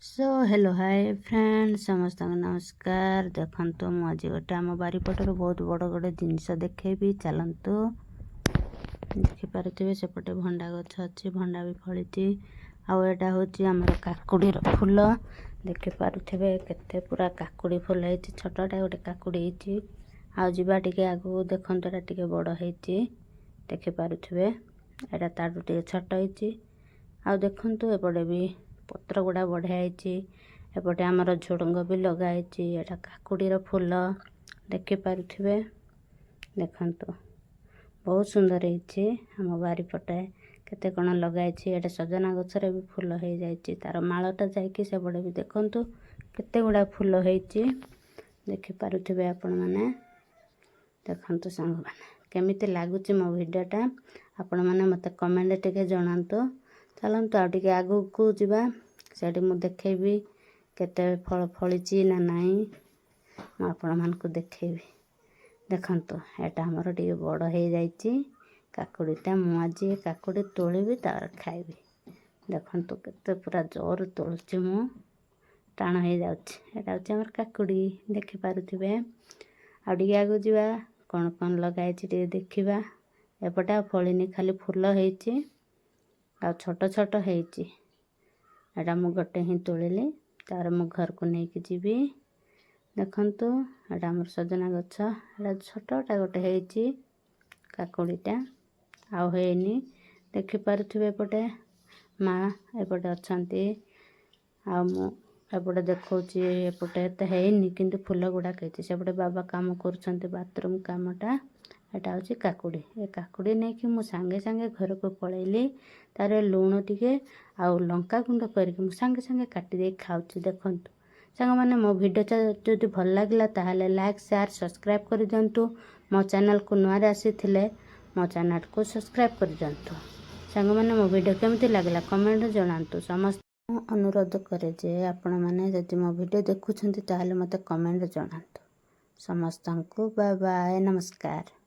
So hello hi friend समस्त नमस्कार। देखो मुझे गोटे आम बारिपटर बहुत बड़ गोटे जिनस देखेबी चलतु देखिपे सेपटे भंडा गछ अच्छी भंडा भी फली आटा हूँ आमर काकुड़ीर फूल देखिपे केते पूरा काकुड़ी फूल है छोटा गोटे काकुड़ी आवा टे आगू देखो टे बड़ हो देखिपे एटा ताठू टे छोट हो देखु एपटे भी पत्र गुड़ा बढ़िया एपटे आमर झुडंग भी लगाई एटा काकुड़ीर फूल देखिपे देखु बहुत सुंदर होम बारिपटे केते कण लगाई एटा सजना गछरे भी फूल हो जाए तार मालटा जाकि सेपटे भी देखु केते गुड़ा फूल हो देखिपे आपण मैंने देखु सांग मैंने केमिति लगुच मो भिडियोटा आपण मैंने मत कमेंट टे जनातु चलतु आ टे आगू को जीवा से मुझे देखेबी केते फल फली ना नाई आपण मान को देखेबी देखु एटा हमर टे बड़ हो जाए काकुड़ीटा मुझे काकुड़ी तोड़बी तार खाइबी देखु केते पूरा जोर तोड़ुची मु टाण हो जाऊँ काकुड़ी देखिपे आ टे आगू जीवा कौन कौन लगाई देखा एपटे फलिनी खाली फूल हो छोट छोट होटा मु गोटे ही तोड़िली तार मु घर को लेकिन जीवी देखु एटा आमर सजना गछ एटा छोटा गोटे हो काकुड़ीटा आउ हैनी देखिपे एपटे माँ एपटे अच्छा एपटे देखा एपटे एत हैनी किंतु फूल गुड़ाक सेपटे बाबा काम कर बाथरूम कामटा एटा हूँ काकुड़ी ए काकुड़ी नहीं कि सांगे सांगे घर को पलैली तार लुण टिके आउ लंका गुंड करके सांगे सांगे काटी दे खाऊँ देखु सांग मैंने मो भिडियोटा जो भल लगे ताहले लाइक शेयर सब्सक्राइब कर दिंतु मो चैनल को नुआ आसी मो चैनल को सब्सक्राइब कर दिंतु सांग मैंने मो भिडियो केमती लगला कमेंट जनातु समस्त अनुरोध करे जे आपण मैंने जदि मो भिडियो देखुछंती ताहले मते कमेंट जनातु समस्त को बाय बाय नमस्कार।